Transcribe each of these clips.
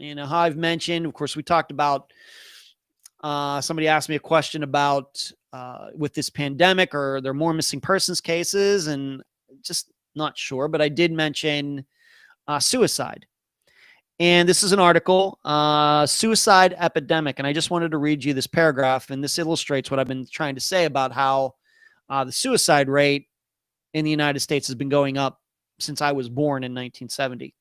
how I've mentioned, of course, we talked about, somebody asked me a question about with this pandemic, are there more missing persons cases? And just not sure, but I did mention suicide. And this is an article, Suicide Epidemic. And I just wanted to read you this paragraph, and this illustrates what I've been trying to say about how the suicide rate in the United States has been going up since I was born in 1970.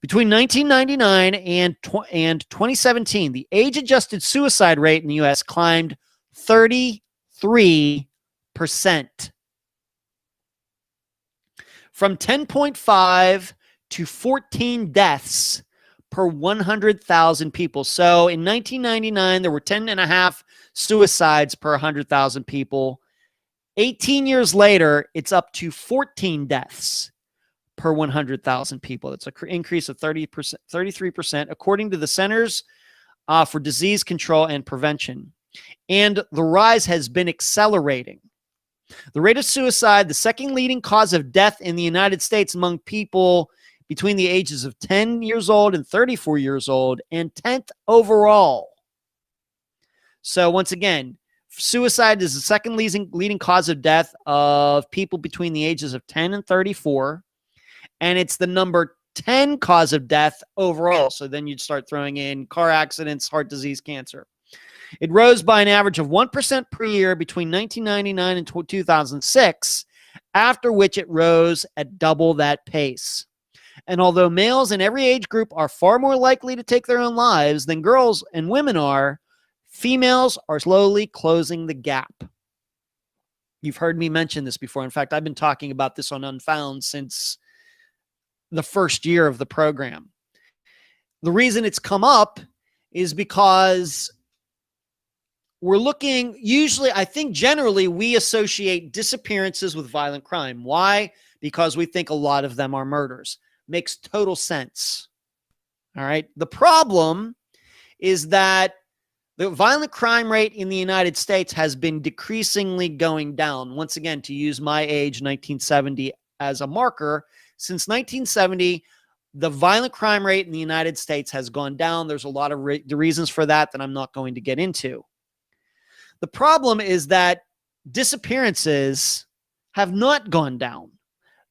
Between 1999 and 2017, the age-adjusted suicide rate in the U.S. climbed 33%. From 10.5 to 14 deaths per 100,000 people. So in 1999, there were 10.5 suicides per 100,000 people. 18 years later, it's up to 14 deaths per 100,000 people. It's an increase of 33%, according to the Centers for Disease Control and Prevention. And the rise has been accelerating. The rate of suicide, the second leading cause of death in the United States among people between the ages of 10 years old and 34 years old, and 10th overall. So once again, suicide is the second leading cause of death of people between the ages of 10 and 34. And it's the number 10 cause of death overall. So then you'd start throwing in car accidents, heart disease, cancer. It rose by an average of 1% per year between 1999 and 2006, after which it rose at double that pace. And although males in every age group are far more likely to take their own lives than girls and women are, females are slowly closing the gap. You've heard me mention this before. In fact, I've been talking about this on Unfound since the first year of the program. The reason it's come up is because we're looking, usually, I think generally we associate disappearances with violent crime. Why? Because we think a lot of them are murders. Makes total sense. All right. The problem is that the violent crime rate in the United States has been decreasingly going down. Once again, to use my age, 1970, as a marker, since 1970, the violent crime rate in the United States has gone down. There's a lot of reasons for that I'm not going to get into. The problem is that disappearances have not gone down.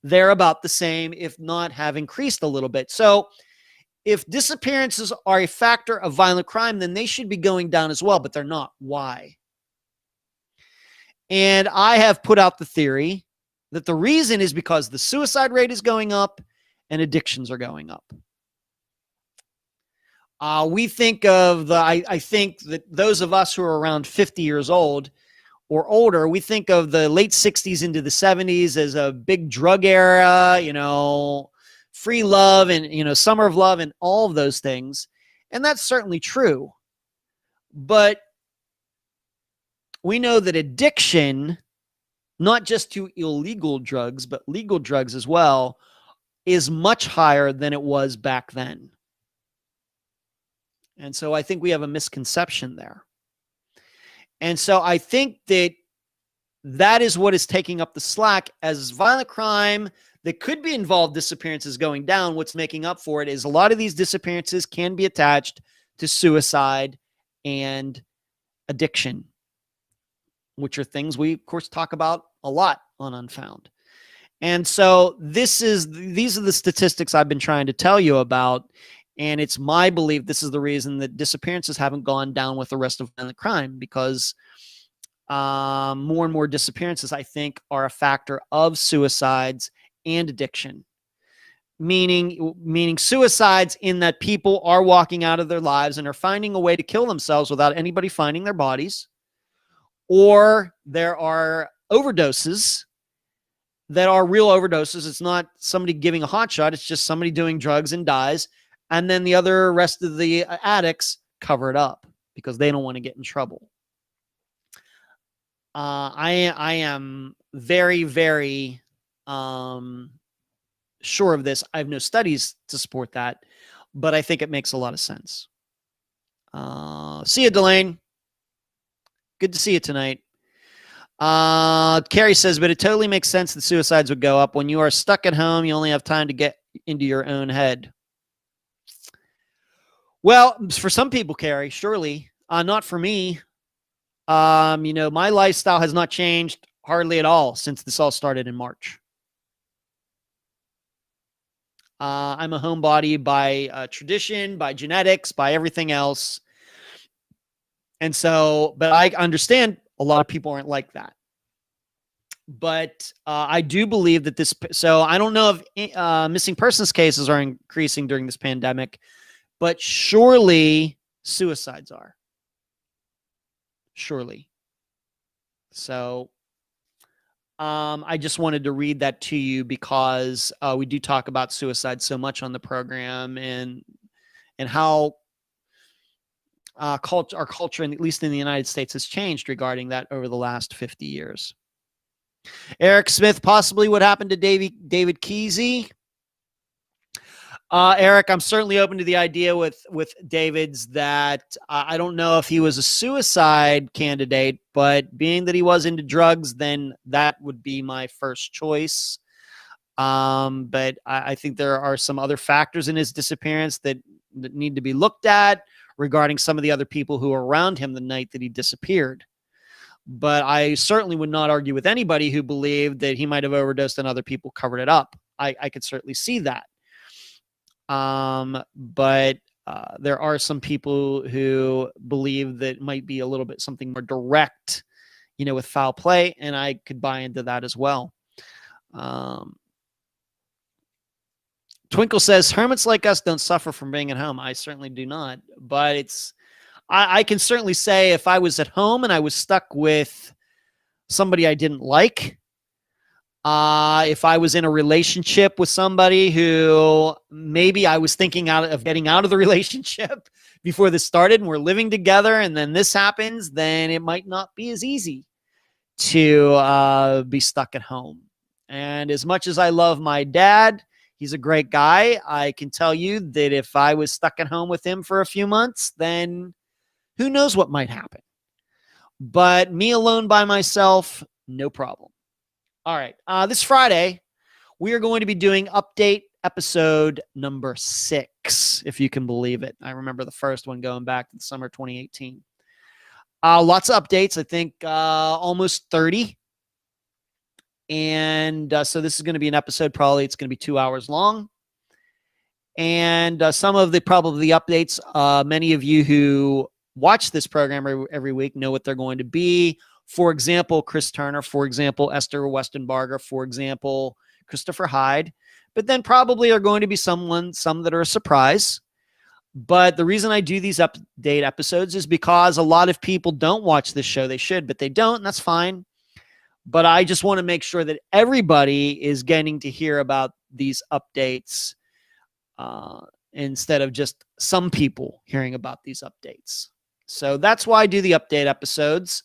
They're about the same, if not have increased a little bit. So if disappearances are a factor of violent crime, then they should be going down as well, but they're not. Why? And I have put out the theory that the reason is because the suicide rate is going up and addictions are going up. We think of I think that those of us who are around 50 years old or older, we think of the late 60s into the 70s as a big drug era, free love and, summer of love and all of those things. And that's certainly true. But we know that addiction, not just to illegal drugs, but legal drugs as well, is much higher than it was back then. And so I think we have a misconception there. And so I think that is what is taking up the slack as violent crime that could be involved disappearances going down. What's making up for it is a lot of these disappearances can be attached to suicide and addiction, which are things we, of course, talk about a lot on Unfound. And so these are the statistics I've been trying to tell you about. And it's my belief this is the reason that disappearances haven't gone down with the rest of violent crime, because more and more disappearances, I think, are a factor of suicides and addiction. Meaning suicides in that people are walking out of their lives and are finding a way to kill themselves without anybody finding their bodies. Or there are overdoses that are real overdoses. It's not somebody giving a hot shot. It's just somebody doing drugs and dies. And then the rest of the addicts cover it up because they don't want to get in trouble. I am very, very sure of this. I have no studies to support that, but I think it makes a lot of sense. See you, Delane. Good to see you tonight. Carrie says, but it totally makes sense that suicides would go up. When you are stuck at home, you only have time to get into your own head. Well, for some people, Carrie, surely, not for me. My lifestyle has not changed hardly at all since this all started in March. I'm a homebody by tradition, by genetics, by everything else. And so, but I understand a lot of people aren't like that. But I do believe that so I don't know if missing persons cases are increasing during this pandemic, but surely suicides are. Surely. So I just wanted to read that to you because we do talk about suicide so much on the program and how our culture, at least in the United States, has changed regarding that over the last 50 years. Eric Smith, possibly what happened to David Keasey. Eric, I'm certainly open to the idea with David's that I don't know if he was a suicide candidate, but being that he was into drugs, then that would be my first choice. But I think there are some other factors in his disappearance that need to be looked at regarding some of the other people who were around him the night that he disappeared. But I certainly would not argue with anybody who believed that he might have overdosed and other people covered it up. I could certainly see that. But there are some people who believe that it might be a little bit something more direct, with foul play, and I could buy into that as well. Twinkle says, hermits like us don't suffer from being at home. I certainly do not, but I can certainly say if I was at home and I was stuck with somebody I didn't like, if I was in a relationship with somebody who maybe I was thinking of getting out of the relationship before this started and we're living together and then this happens, then it might not be as easy to be stuck at home. And as much as I love my dad, he's a great guy. I can tell you that if I was stuck at home with him for a few months, then who knows what might happen. But me alone by myself, no problem. All right. This Friday, we are going to be doing update episode number 6, if you can believe it. I remember the first one going back to the summer 2018. Lots of updates. I think almost 30. And so this is going to be an episode. Probably it's going to be 2 hours long. And some of the probably updates, many of you who watch this program every week know what they're going to be. For example, Chris Turner, for example, Esther Westenbarger, for example, Christopher Hyde, but then probably are going to be some that are a surprise. But the reason I do these update episodes is because a lot of people don't watch this show. They should, but they don't, and that's fine. But I just want to make sure that everybody is getting to hear about these updates instead of just some people hearing about these updates. So that's why I do the update episodes.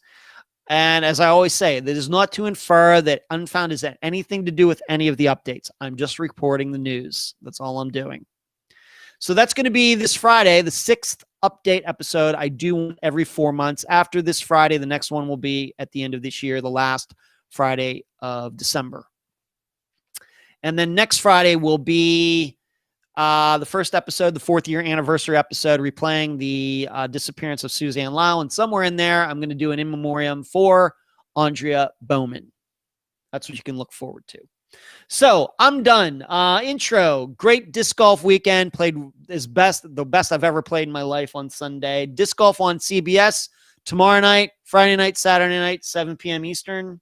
And as I always say, that is not to infer that Unfound has anything to do with any of the updates. I'm just reporting the news. That's all I'm doing. So that's going to be this Friday, the 6th update episode. I do every 4 months. After this Friday, the next one will be at the end of this year, the last Friday of December. And then next Friday will be the first episode, the 4th year anniversary episode, replaying the disappearance of Suzanne Lau. And somewhere in there, I'm going to do an in memoriam for Andrea Bowman. That's what you can look forward to. So I'm done. Intro, great disc golf weekend. Played the best I've ever played in my life on Sunday. Disc golf on CBS tomorrow night, Friday night, Saturday night, 7 p.m. Eastern.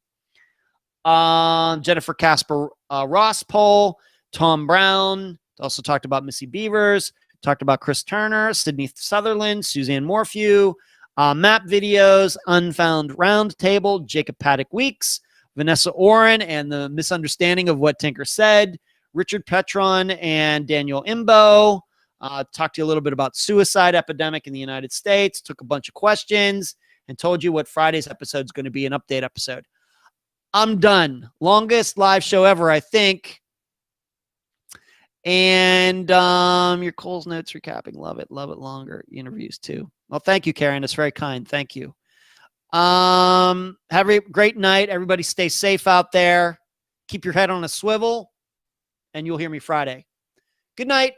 Jennifer Casper Ross poll, Tom Brown. Also talked about Missy Beavers, talked about Chris Turner, Sydney Sutherland, Suzanne Morphew, map videos, Unfound Roundtable, Jacob Paddock Weeks, Vanessa Oren and the misunderstanding of what Tinker said, Richard Petron and Daniel Imbo. Talked to you a little bit about suicide epidemic in the United States, took a bunch of questions, and told you what Friday's episode is going to be, an update episode. I'm done. Longest live show ever, I think. And your Cole's notes recapping. Love it. Love it longer. Interviews too. Well, thank you, Karen. That's very kind. Thank you. Have a great night. Everybody stay safe out there. Keep your head on a swivel, and you'll hear me Friday. Good night.